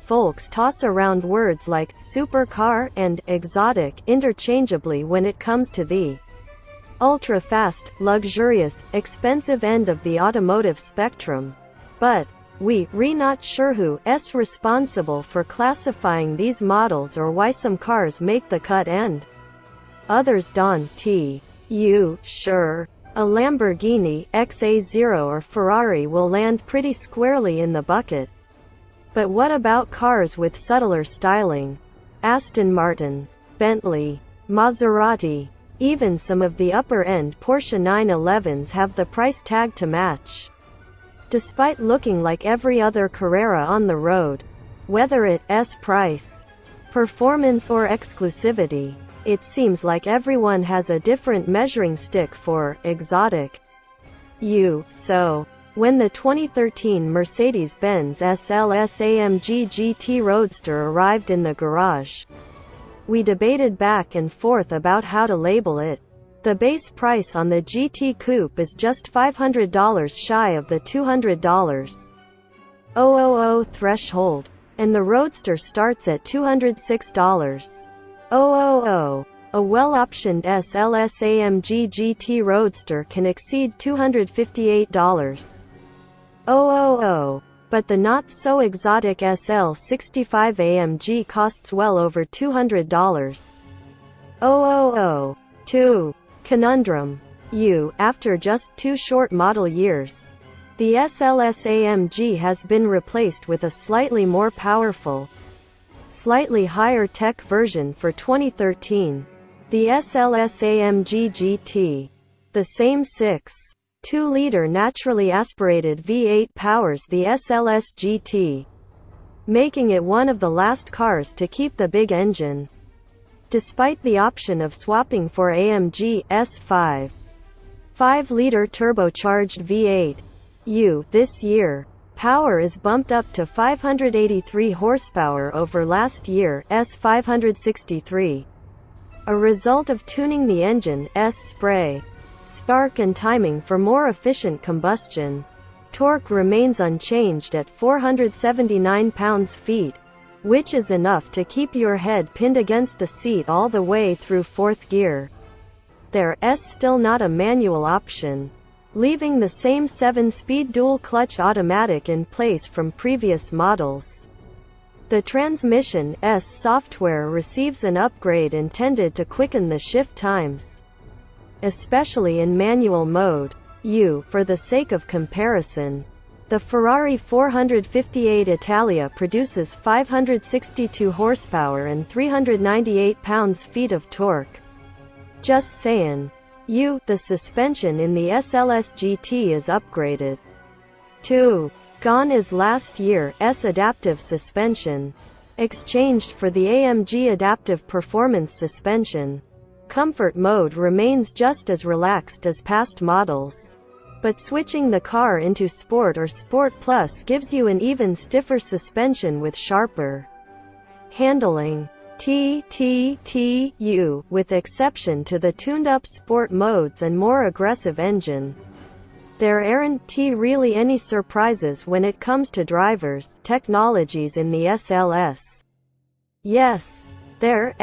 Folks toss around words like supercar and exotic interchangeably when it comes to the ultra-fast, luxurious, expensive end of the automotive spectrum. But we're not sure who's responsible for classifying these models or why some cars make the cut and others don't. Sure, a Lamborghini XA0 or Ferrari will land pretty squarely in the bucket. But what about cars with subtler styling? Aston Martin, Bentley, Maserati, even some of the upper-end Porsche 911s have the price tag to match. Despite looking like every other Carrera on the road, whether it's price, performance or exclusivity, it seems like everyone has a different measuring stick for exotic. So, when the 2013 Mercedes-Benz SLS AMG GT Roadster arrived in the garage, we debated back and forth about how to label it. The base price on the GT Coupe is just $500 shy of the $200,000 threshold, and the Roadster starts at $206,000. A well-optioned SLS AMG GT Roadster can exceed $258,000. But the not-so-exotic SL65 AMG costs well over $200,000. 2. Conundrum. After just 2 short model years, the SLS AMG has been replaced with a slightly more powerful, slightly higher tech version for 2013. The SLS AMG GT. The same 6.2-liter naturally aspirated V8 powers the SLS GT, making it one of the last cars to keep the big engine, despite the option of swapping for AMG S5 5-liter turbocharged V8. This year, power is bumped up to 583 horsepower over last year's 563. A result of tuning the engine's spray, spark and timing for more efficient combustion. Torque remains unchanged at 479 pounds-feet, which is enough to keep your head pinned against the seat all the way through 4th gear. There's still not a manual option, leaving the same 7-speed dual-clutch automatic in place from previous models. The transmission's software receives an upgrade intended to quicken the shift times, especially in manual mode. For the sake of comparison, the Ferrari 458 Italia produces 562 horsepower and 398 pounds-feet of torque. Just saying. The suspension in the SLS GT is upgraded. 2. Gone is last year's adaptive suspension, exchanged for the AMG Adaptive Performance suspension. Comfort mode remains just as relaxed as past models, but switching the car into Sport or Sport Plus gives you an even stiffer suspension with sharper handling. With exception to the tuned-up sport modes and more aggressive engine, there aren't really any surprises when it comes to drivers' technologies in the SLS. Yes, there's